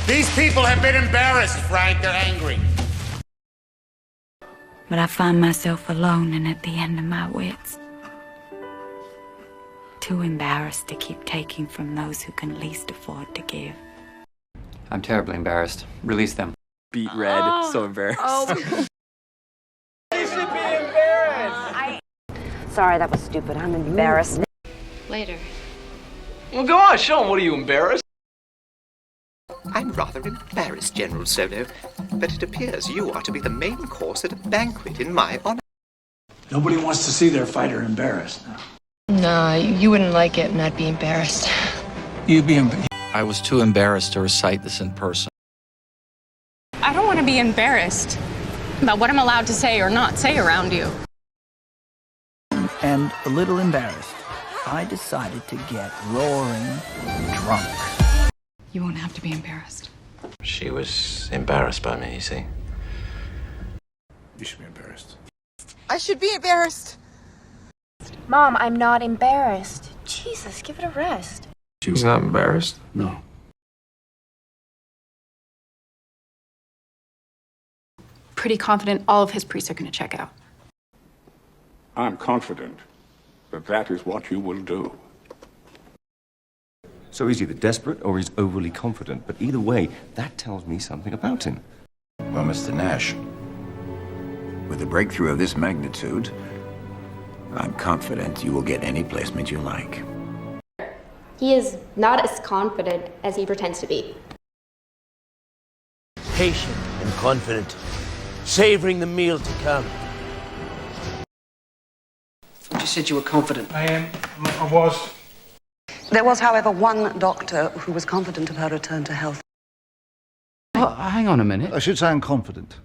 These people have been embarrassed, Frank. They're angry. But I find myself alone and at the end of my wits. Too embarrassed to keep taking from those who can least afford to give. I'm terribly embarrassed. Release them. Beat red, so embarrassed. You should be embarrassed. Sorry, that was stupid. I'm embarrassed. Later. Well, go on, show them. What are you, embarrassed? I'm rather embarrassed, General Solo, but it appears you are to be the main course at a banquet in my honor. Nobody wants to see their fighter embarrassed. Nah, you wouldn't like it and I'd be embarrassed. You'd be embarrassed. I was too embarrassed to recite this in person. I don't want to be embarrassed about what I'm allowed to say or not say around you. And a little embarrassed, I decided to get roaring drunk. You won't have to be embarrassed. She was embarrassed by me, you see. You should be embarrassed. I should be embarrassed. Mom, I'm not embarrassed. Jesus, give it a rest. She's not embarrassed? No. Pretty confident all of his priests are going to check out. I'm confident that that is what you will do. So he's either desperate or he's overly confident, but either way, that tells me something about him. Well, Mr. Nash, with a breakthrough of this magnitude, I'm confident you will get any placement you like. He is not as confident as he pretends to be. Patient and confident, savoring the meal to come. You said you were confident. I was. There was, however, one doctor who was confident of her return to health. Oh, hang on a minute. I should say I'm confident.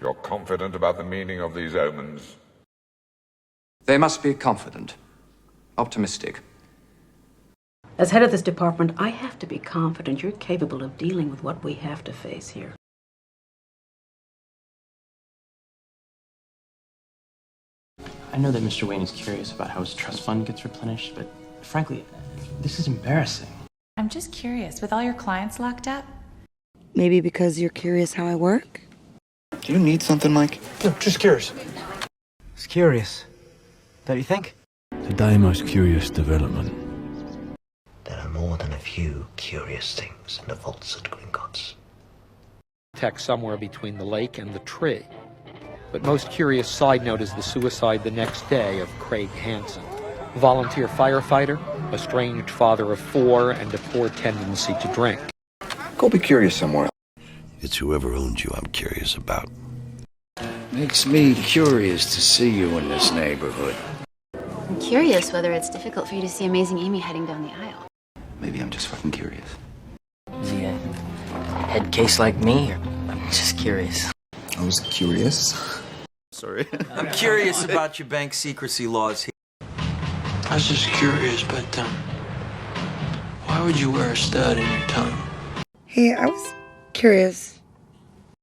You're confident about the meaning of these omens? They must be confident. Optimistic. As head of this department, I have to be confident you're capable of dealing with what we have to face here. I know that Mr. Wayne is curious about how his trust fund gets replenished, but frankly, this is embarrassing. I'm just curious, with all your clients locked up? Maybe because you're curious how I work? Do you need something, Mike? No, just curious. It's curious, don't you think? Today, most curious development. There are more than a few curious things in the vaults at Gringotts. Tech somewhere between the lake and the tree. But most curious side note is the suicide the next day of Craig Hansen, volunteer firefighter, estranged father of 4, and a poor tendency to drink. Go be curious somewhere. It's whoever owns you I'm curious about. Makes me curious to see you in this neighborhood. I'm curious whether it's difficult for you to see Amazing Amy heading down the aisle. Maybe I'm just fucking curious. Is he a head case like me, or I'm just curious? I was curious. Sorry. I'm curious about your bank secrecy laws here. I was just curious, but why would you wear a stud in your tongue? Hey, I was curious.